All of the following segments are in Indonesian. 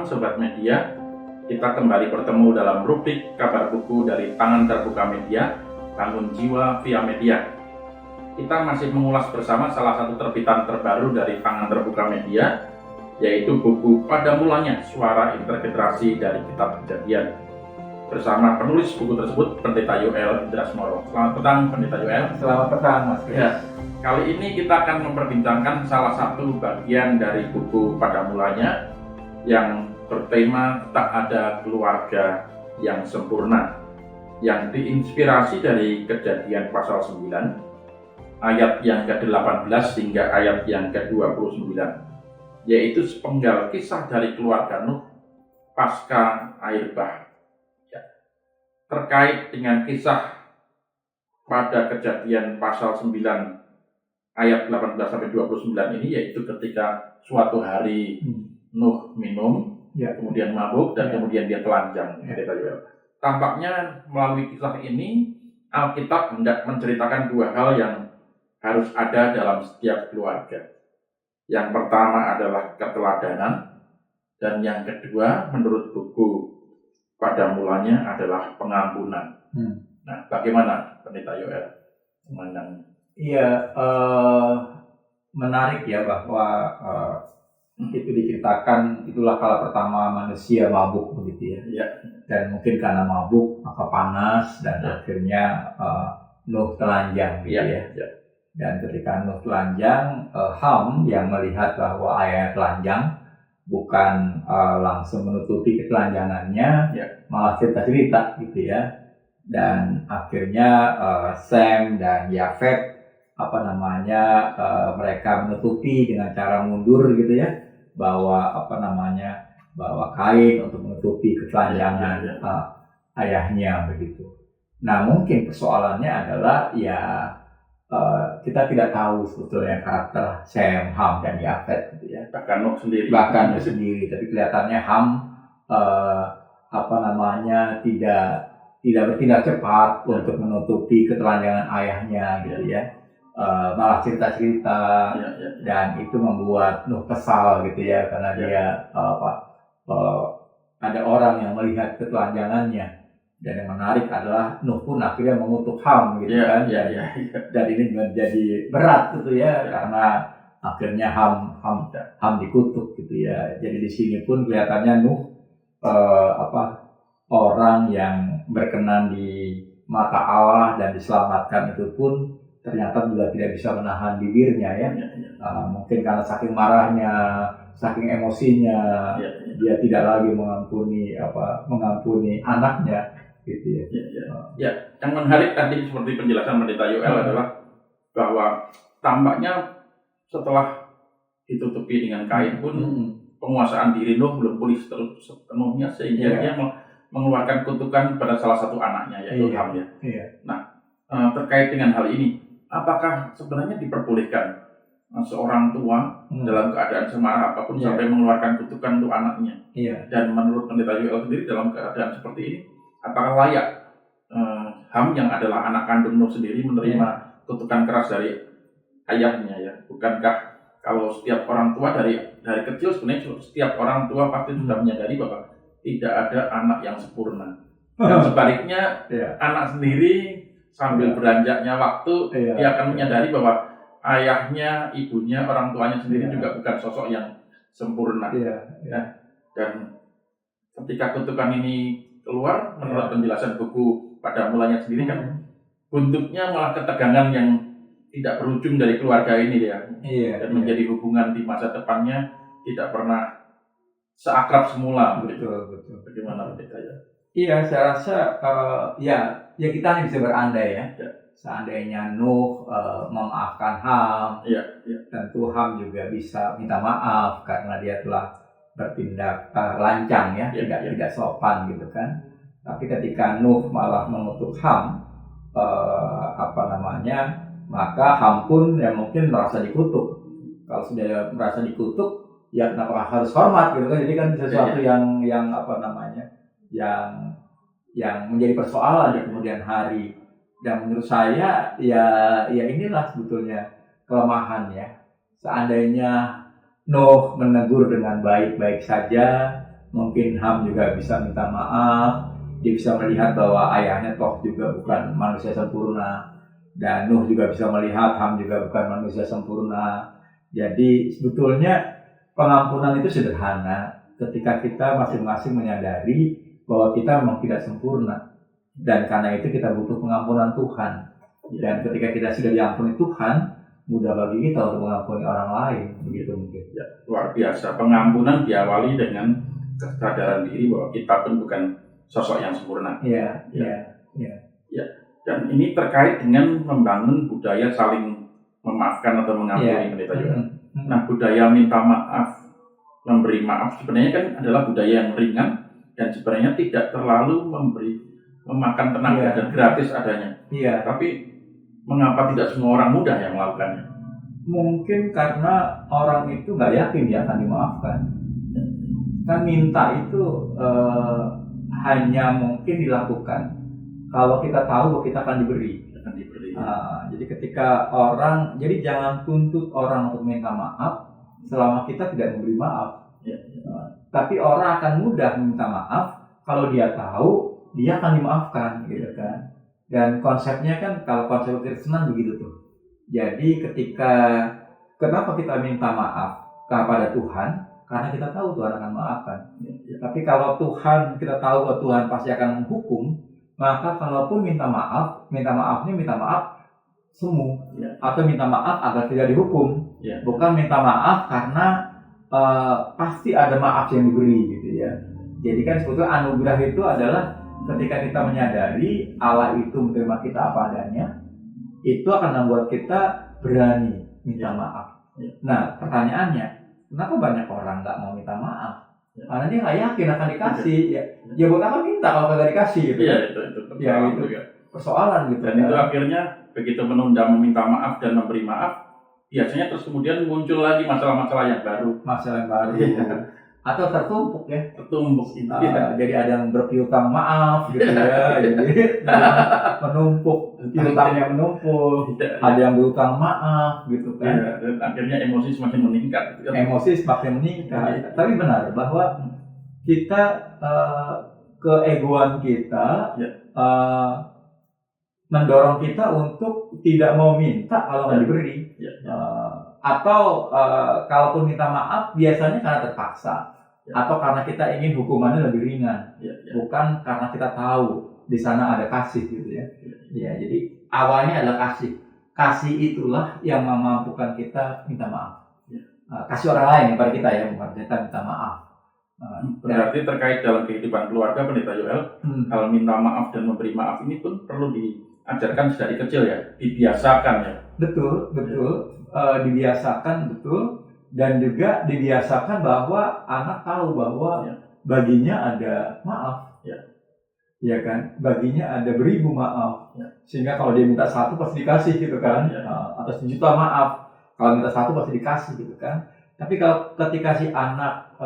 malam Sobat Media. Kita kembali bertemu dalam rubrik kabar buku dari Tangan Terbuka Media, Bangun Jiwa via Media. Kita masih mengulas bersama salah satu terbitan terbaru dari Tangan Terbuka Media, yaitu buku Pada Mulanya Suara Intergenerasi dari Kitab Kejadian. Bersama penulis buku tersebut, Pendeta Yoel Indrasmoro. Selamat petang, Pendeta Yoel. Selamat petang, Mas. Ya, kali ini kita akan memperbincangkan salah satu bagian dari buku Pada Mulanya yang bertema Tak Ada Keluarga yang Sempurna, yang diinspirasi dari Kejadian pasal 9 ayat yang ke-18 hingga ayat yang ke-29, yaitu sepenggal kisah dari keluarga Nuh pasca air bah. Ya. Terkait dengan kisah pada Kejadian pasal 9 ayat 18-29 ini, yaitu ketika suatu hari Nuh minum, kemudian mabuk, dan kemudian dia telanjang. Tampaknya melalui kisah ini Alkitab hendak menceritakan dua hal yang harus ada dalam setiap keluarga. Yang pertama adalah keteladanan, dan yang kedua menurut buku Pada Mulanya adalah pengampunan. Nah, bagaimana Pendeta Yoel memandangnya? Iya, menarik ya bahwa itu diceritakan itulah kala pertama manusia mabuk begitu ya. Ya. Dan mungkin karena mabuk maka panas dan akhirnya Nuh telanjang gitu ya. Dan ketika Nuh telanjang, Ham yang melihat bahwa ayahnya telanjang bukan langsung menutupi ketelanjangannya, malah cerita-cerita gitu ya. Dan akhirnya Sem dan Yafet mereka menutupi dengan cara mundur gitu ya, bawa kain untuk menutupi ketelanjangan ayahnya begitu. Nah, mungkin persoalannya adalah kita tidak tahu sebetulnya karakter Sem, Ham dan Yafet gitu ya. Bahkan Nuh sendiri, tapi kelihatannya Ham tidak bertindak cepat untuk menutupi ketelanjangan ayahnya gitu ya. Malah cerita-cerita dan itu membuat Nuh kesal gitu ya, karena dia ada orang yang melihat ketelanjangannya. Dan yang menarik adalah Nuh pun akhirnya mengutuk Ham gitu kan. Dan ini menjadi berat gitu ya, karena akhirnya Ham dikutuk gitu ya. Jadi di sini pun kelihatannya Nuh orang yang berkenan di mata Allah dan diselamatkan itu pun ternyata juga tidak bisa menahan bibirnya ya. Mungkin karena saking marahnya, saking emosinya, dia tidak lagi mengampuni anaknya gitu ya. Yang menarik tadi seperti penjelasan Pendeta Yoel adalah bahwa tampaknya setelah ditutupi dengan kain pun penguasaan diri Nuh belum pulih sepenuhnya, sehingga dia mengeluarkan kutukan pada salah satu anaknya, yaitu Ham ya. Nah, terkait dengan hal ini, apakah sebenarnya diperbolehkan seorang tua dalam keadaan semarah apapun sampai mengeluarkan kutukan untuk anaknya? Dan menurut Pendeta Yoel sendiri dalam keadaan seperti ini, apakah layak Ham yang adalah anak kandung Nuh sendiri menerima kutukan keras dari ayahnya ya? Bukankah kalau setiap orang tua dari kecil, sebenarnya setiap orang tua pasti sudah menyadari bahwa tidak ada anak yang sempurna. Dan sebaliknya, anak sendiri sambil beranjaknya waktu, dia akan menyadari bahwa ayahnya, ibunya, orang tuanya sendiri juga bukan sosok yang sempurna. Dan ketika kutukan ini keluar, menurut penjelasan buku Pada Mulanya sendiri kan, bentuknya malah ketegangan yang tidak berujung dari keluarga ini ya. Dan menjadi hubungan di masa depannya tidak pernah seakrab semula. Betul. Bagaimana Pendeta ya? Iya, saya rasa kita hanya bisa berandai ya. Seandainya Nuh memaafkan Ham, tentu Ham juga bisa minta maaf karena dia telah bertindak lancang ya, tidak sopan gitu kan. Tapi ketika Nuh malah mengutuk Ham, maka Ham pun mungkin merasa dikutuk. Kalau sudah merasa dikutuk, ya kenapa harus hormat gitu kan? Jadi kan sesuatu yang menjadi persoalan di kemudian hari. Dan menurut saya inilah sebetulnya kelemahan ya. Seandainya Nuh menegur dengan baik-baik saja, Mungkin Ham juga bisa minta maaf, dia bisa melihat bahwa ayahnya toh juga bukan manusia sempurna, dan Nuh juga bisa melihat Ham juga bukan manusia sempurna. Jadi sebetulnya pengampunan itu sederhana ketika kita masing-masing menyadari bahwa kita memang tidak sempurna, dan karena itu kita butuh pengampunan Tuhan. Dan ketika kita sudah diampuni Tuhan, mudah bagi kita untuk mengampuni orang lain, begitu mungkin. Ya, luar biasa. Pengampunan diawali dengan kesadaran diri bahwa kita pun bukan sosok yang sempurna. Iya. Dan ini terkait dengan membangun budaya saling memaafkan atau mengampuni, Pendeta Yoel. Nah, budaya minta maaf, memberi maaf sebenarnya kan adalah budaya yang ringan dan sebenarnya tidak terlalu memakan tenaga dan gratis adanya. Iya. Tapi mengapa tidak semua orang mudah yang melakukannya? Mungkin karena orang itu nggak yakin dia akan dimaafkan. Kan minta itu hanya mungkin dilakukan kalau kita tahu bahwa kita akan diberi. Jadi ketika orang, jadi jangan tuntut orang untuk minta maaf selama kita tidak memberi maaf. Tapi orang akan mudah minta maaf kalau dia tahu dia akan dimaafkan, gitu kan. Dan konsepnya kan, kalau konsep Kristen begitu tuh. Jadi kenapa kita minta maaf kepada Tuhan? Karena kita tahu Tuhan akan memaafkan. Tapi kalau kita tahu bahwa Tuhan pasti akan menghukum, maka kalaupun minta maafnya minta maaf semu, atau minta maaf agar tidak dihukum. Bukan minta maaf karena pasti ada maaf yang diberi, gitu ya. Jadi kan sebetulnya anugerah itu adalah ketika kita menyadari Allah itu menerima kita apa adanya, itu akan membuat kita berani minta maaf. Nah, pertanyaannya, kenapa banyak orang nggak mau minta maaf? Karena dia nggak yakin akan dikasih. Ya buat apa minta kalau nggak dikasih? Gitu. Itu persoalan gitu. Dan itu akhirnya begitu menunda meminta maaf dan memberi maaf, biasanya terus kemudian muncul lagi masalah-masalah yang baru. Atau tertumpuk ya. Jadi ada yang berpiutang maaf gitu ya. Jadi menumpuk, piutangnya menumpuk. Ada yang berutang maaf gitu kan. Dan akhirnya emosi semakin meningkat. Tapi benar bahwa kita keegoan kita mendorong kita untuk tidak mau minta kalau nggak diberi. Atau kalaupun minta maaf biasanya karena terpaksa, atau karena kita ingin hukumannya lebih ringan, bukan karena kita tahu di sana ada kasih, gitu ya. Jadi awalnya adalah kasih itulah yang memampukan kita minta maaf. Kasih orang lain pada kita ya, bukan kita minta maaf. Berarti terkait dalam kehidupan keluarga, Pendeta Yoel, hal minta maaf dan memberi maaf ini pun perlu diajarkan dari kecil ya, dibiasakan ya. Betul. Dibiasakan, betul. Dan juga dibiasakan bahwa anak tahu bahwa baginya ada maaf. Ya kan? Baginya ada beribu maaf. Sehingga kalau dia minta satu pasti dikasih, gitu kan. Atau 1 juta maaf. Kalau minta satu pasti dikasih, gitu kan. Tapi kalau ketika si anak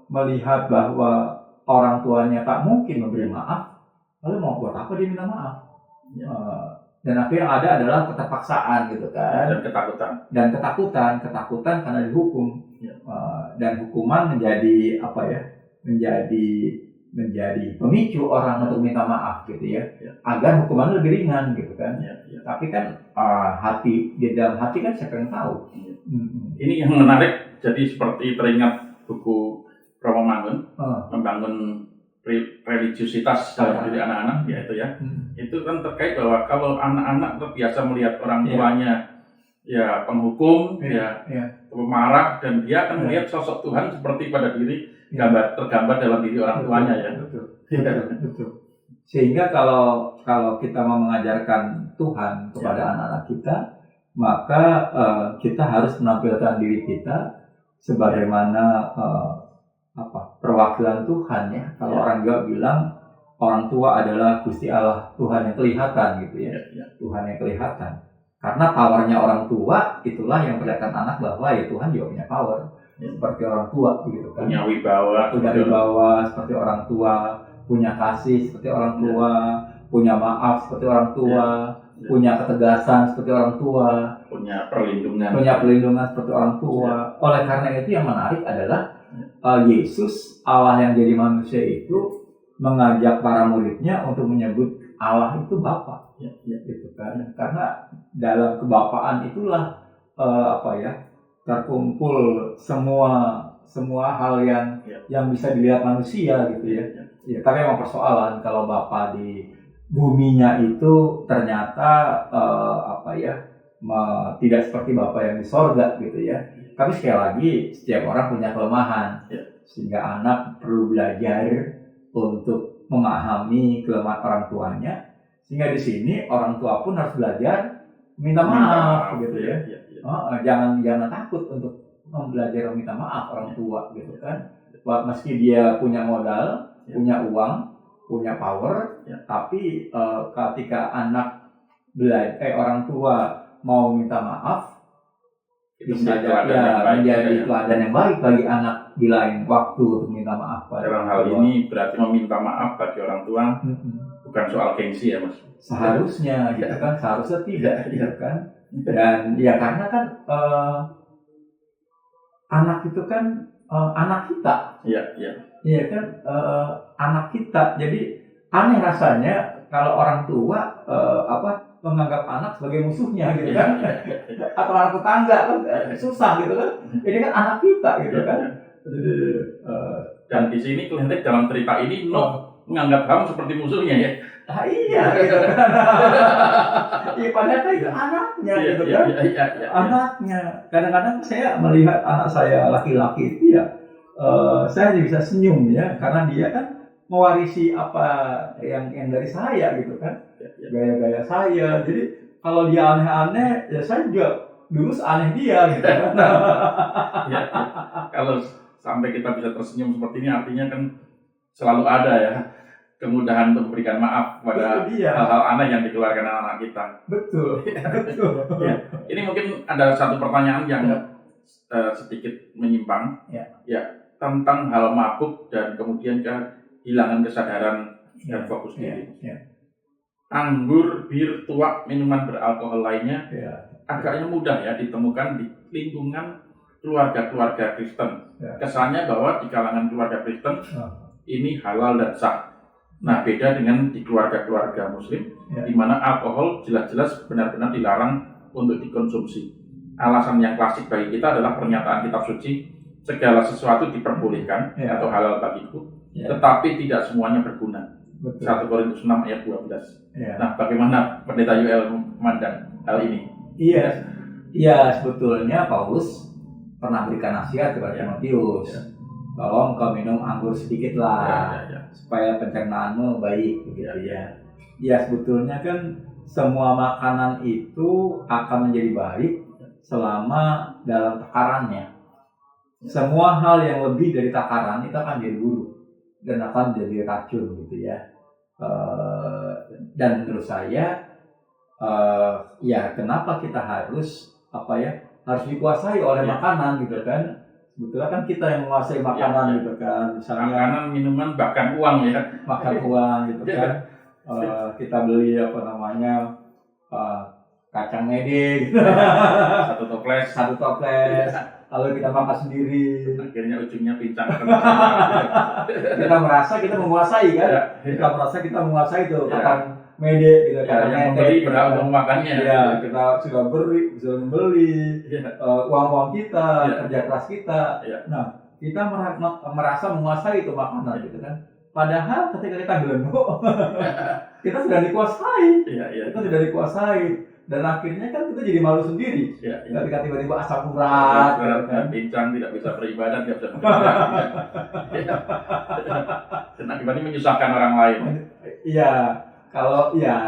melihat bahwa orang tuanya tak mungkin memberi maaf, lalu mau buat apa dia minta maaf? Dan akhirnya yang ada adalah keterpaksaan, gitu kan, dan ketakutan karena dihukum. Dan hukuman menjadi menjadi pemicu orang untuk minta maaf, gitu ya, agar hukuman lebih ringan, gitu kan. Tapi kan di dalam hati kan siapa yang tahu. Ini yang menarik, jadi seperti teringat buku Romo Mangun, membangun religiusitas dalam diri anak-anak, yaitu itu kan terkait bahwa kalau anak-anak terbiasa melihat orang tuanya penghukum, pemarah, dan dia akan melihat sosok Tuhan seperti pada diri tergambar dalam diri orang tuanya. Betul. Sehingga kalau kita mau mengajarkan Tuhan kepada anak-anak kita, maka kita harus menampilkan diri kita sebagaimana perwakilan Tuhan ya. Kalau orang juga bilang orang tua adalah Gusti Allah, Tuhan yang kelihatan, gitu ya. Tuhan yang kelihatan. Karena powernya orang tua itulah yang perlihatkan anak bahwa Tuhan juga punya power seperti orang tua, gitu kan. Punya wibawa seperti orang tua, punya kasih seperti orang tua, punya maaf seperti orang tua, punya ketegasan seperti orang tua, punya perlindungan seperti orang tua. Oleh karena itu yang menarik adalah Yesus Allah yang jadi manusia itu mengajak para muridnya untuk menyebut Allah itu Bapa, gitu kan? Karena dalam kebapaan itulah terkumpul semua hal yang bisa dilihat manusia, gitu ya. Ya, tapi memang persoalan kalau Bapa di buminya itu ternyata tidak seperti Bapa yang di sorga, gitu ya. Tapi sekali lagi setiap orang punya kelemahan, sehingga anak perlu belajar untuk memahami kelemahan orang tuanya, sehingga di sini orang tua pun harus belajar minta maaf, gitu ya. Jangan takut untuk belajar meminta maaf orang tua, gitu kan. Meski dia punya modal, punya uang, punya power, tapi ketika orang tua mau minta maaf, itu bisa menjadi teladan yang baik bagi anak bilain waktu untuk minta maaf. Dalam hal ini berarti meminta maaf bagi orang tua bukan soal gengsi ya Mas. Seharusnya, gitu kan, seharusnya tidak, gitu kan. Dan ya karena kan anak itu kan anak kita. Iya kan, anak kita. Jadi aneh rasanya kalau orang tua menganggap anak sebagai musuhnya, gitu kan. Atau anak tetangga kan susah, gitu kan. Ini kan anak kita, gitu kan. Dan di sini kelihatan dalam cerita ini Nuh menganggap Ham seperti musuhnya ya. Iya, gitu kan. Padahal itu anaknya, gitu kan. Anaknya. Kadang-kadang saya melihat anak saya laki-laki itu ya, saya bisa senyum ya, karena dia kan mewarisi apa yang dari saya, gitu kan. Gaya-gaya saya. Jadi kalau dia aneh-aneh, ya saya juga dulu seaneh dia, gitu kan. Kalau sampai kita bisa tersenyum seperti ini, artinya kan selalu ada ya kemudahan untuk memberikan maaf pada hal-hal aneh yang dikeluarkan anak kita. Betul. Ini mungkin ada satu pertanyaan yang sedikit menyimpang, tentang hal mabuk dan kemudian kehilangan kesadaran dan fokus diri. Anggur, bir, tuak, minuman beralkohol lainnya agaknya mudah ya ditemukan di lingkungan keluarga-keluarga Kristen. Kesannya bahwa di kalangan keluarga Kristen ini halal dan sah. Nah, beda dengan di keluarga-keluarga Muslim, di mana alkohol jelas-jelas benar-benar dilarang untuk dikonsumsi. Alasan yang klasik bagi kita adalah pernyataan kitab suci, segala sesuatu diperbolehkan atau halal bagiku, tetapi tidak semuanya berguna. 1 Korintus 6 ayat 12. Nah, bagaimana Pendeta Yoel memandang hal ini? Iya, sebetulnya Paulus pernah berikan nasihat kepada Timotius. Tolong kau minum anggur sedikit lah, supaya pencernaanmu baik, begitu ya. Ya, sebetulnya kan semua makanan itu akan menjadi baik selama dalam takarannya. Semua hal yang lebih dari takaran itu akan jadi buruk dan akan jadi racun, gitu ya. Dan menurut saya, kenapa kita harus harus dikuasai oleh makanan, gitu kan? Sebetulnya kan kita yang menguasai makanan, gitu kan. Misalnya makanan, minuman, bahkan uang ya. Makan uang, gitu kan. Kita beli kacang mede, gitu. Satu toples. Lalu kita makan sendiri. Akhirnya ujungnya pincang. Kita merasa kita menguasai kan? Kita merasa kita menguasai itu kacang mede, gitu kan. Yang membeli berapa memakannya. Kita sudah membeli uang kita, kerja keras kita. Nah, kita merasa menguasai itu makanan, gitu kan. Padahal ketika kita gelembung, kita sudah dikuasai. Kita sudah dikuasai. Dan akhirnya kan kita jadi malu sendiri. Ketika tiba-tiba asam urat, pincang, tidak bisa beribadah, tidak bisa bekerja. Dan akibatnya menyusahkan orang lain.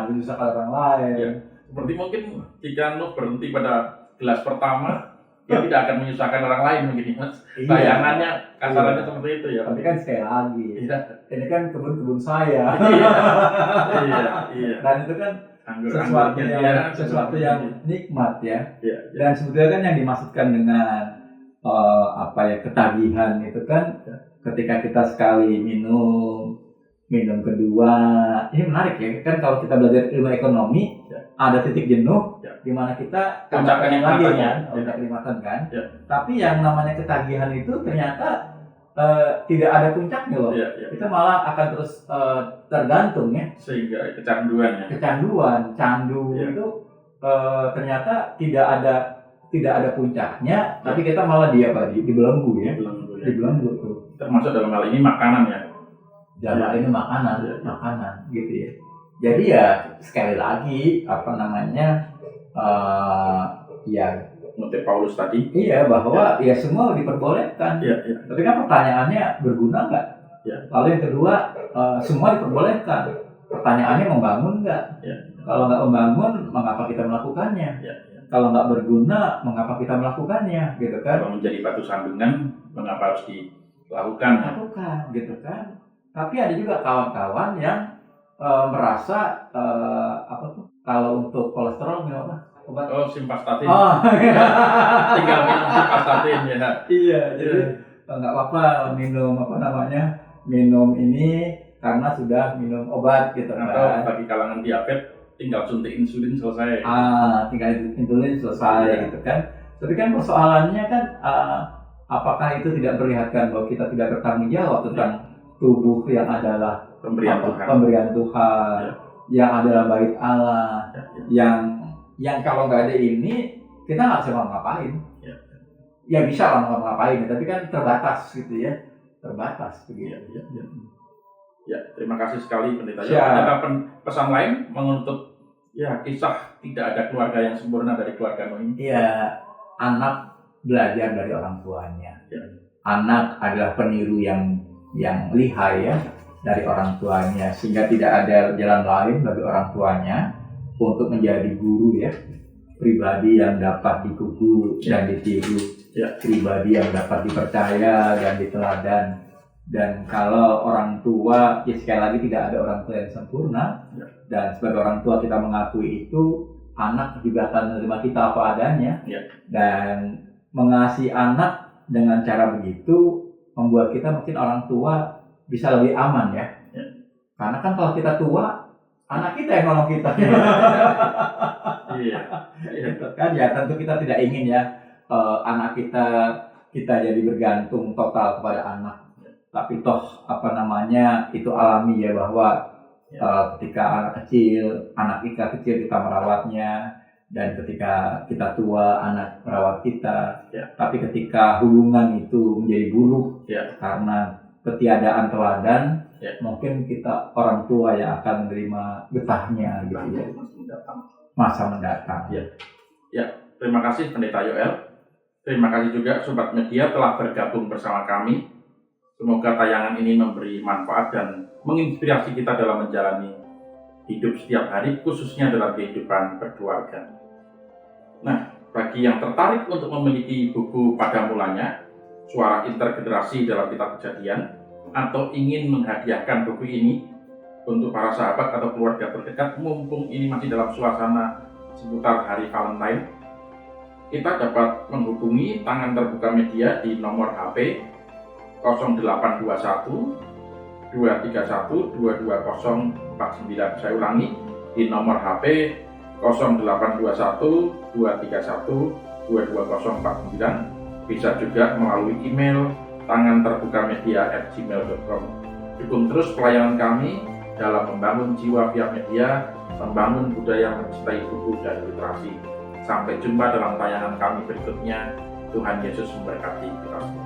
Menyusahkan orang lain. Seperti mungkin jika Nuh berhenti pada gelas pertama, dia tidak akan menyusahkan orang lain, mungkin Mas. Bayangannya, kasarannya seperti itu ya. Tapi kan sekali lagi, ini kan kebun-kebun saya. Dan itu kan sesuatu yang nikmat ya. Dan sebetulnya kan yang dimaksudkan dengan ketagihan itu kan ketika kita sekali minum kedua, ini menarik ya kan. Kalau kita belajar ilmu ekonomi, ada titik jenuh di mana kita puncak kenikmatan kan. Tapi yang namanya ketagihan itu ternyata tidak ada puncaknya loh. Iya, iya. Itu malah akan terus tergantung ya. Sehingga kecanduan ya. Kecanduan, candu Iya. itu ternyata tidak ada puncaknya, tapi kita malah dibelenggu ya. Belum ya. Dibelenggu tuh. Termasuk dalam hal ini makanan ya. Dalam ini makanan, Iya. makanan gitu ya. Jadi ya sekali lagi apa namanya ya Motif Paulus tadi. iya bahwa ya semua diperbolehkan. Iya, iya. Tapi kan pertanyaannya berguna nggak? Ya. Lalu yang kedua semua diperbolehkan. Pertanyaannya membangun nggak? Ya. Kalau nggak membangun, mengapa kita melakukannya? Ya, ya. Kalau nggak berguna, mengapa kita melakukannya? Gitu kan? Kalau menjadi batu sandungan, mengapa harus dilakukan? Lakukan, gitu kan? Tapi ada juga kawan-kawan yang merasa apa tuh? Kalau untuk kolesterol minum apa? Obat. Oh, simvastatin. Oh, Tinggal minum simvastatin ya. iya, jadi nggak apa-apa minum apa namanya, minum ini karena sudah minum obat gitu Atau kan. bagi kalangan diabetes, tinggal suntik insulin selesai. Tinggal insulin selesai gitu kan. Tapi kan persoalannya kan apakah itu tidak memperlihatkan bahwa kita tidak bertanggung jawab tentang tubuh yang adalah Pemberian Tuhan. pemberian Tuhan, yang adalah bait Allah, Ya, yang kalau nggak ada ini kita nggak bisa ngapain. Ya bisa lah ngapain, tapi kan terbatas gitu ya, terbatas begitu. Ya, terima kasih sekali Pendeta. Siap. Ada pesan lain menutup ya kisah tidak ada keluarga yang sempurna dari keluarga Noah ini? Iya, anak belajar dari orang tuanya. Ya. Anak adalah peniru yang lihai ya dari orang tuanya, sehingga tidak ada jalan lain bagi orang tuanya untuk menjadi guru ya, pribadi yang dapat dikuku dan ditiru, Ya. pribadi yang dapat dipercaya dan diteladan. Dan kalau orang tua, ya sekali lagi tidak ada orang tua yang sempurna, Ya. dan sebagai orang tua kita mengakui itu, anak juga akan menerima kita apa adanya, Ya. dan mengasihi anak dengan cara begitu membuat kita mungkin orang tua bisa lebih aman ya. Karena kan kalau kita tua, anak kita yang nolong kita. Iya. Gitu kan ya, tentu kita tidak ingin ya anak kita jadi bergantung total kepada anak. Tapi toh apa namanya itu alami ya, bahwa ketika anak kita kecil kita merawatnya, dan ketika kita tua anak merawat kita. Tapi ketika hubungan itu menjadi buruk karena ketiadaan teladan, mungkin kita orang tua yang akan menerima getahnya gitu ya, masa mendatang. Terima kasih Pendeta Yoel. Terima kasih juga Sobat Media telah bergabung bersama kami. Semoga tayangan ini memberi manfaat dan menginspirasi kita dalam menjalani hidup setiap hari, khususnya dalam kehidupan berkeluarga. Nah, bagi yang tertarik untuk memiliki buku pada mulanya, Suara Intergenerasi dalam Kitab Kejadian, atau ingin menghadiahkan buku ini untuk para sahabat atau keluarga terdekat, mumpung ini masih dalam suasana seputar Hari Valentine, kita dapat menghubungi Tangan Terbuka Media di nomor HP 0821 231 22049. Saya ulangi, di nomor HP 0821 231 22049. Bisa juga melalui email tanganterbukamedia@gmail.com. Dukung terus pelayanan kami dalam membangun jiwa via media, membangun budaya mencintai buku dan literasi. Sampai jumpa dalam tayangan kami berikutnya. Tuhan Yesus memberkati kita semua.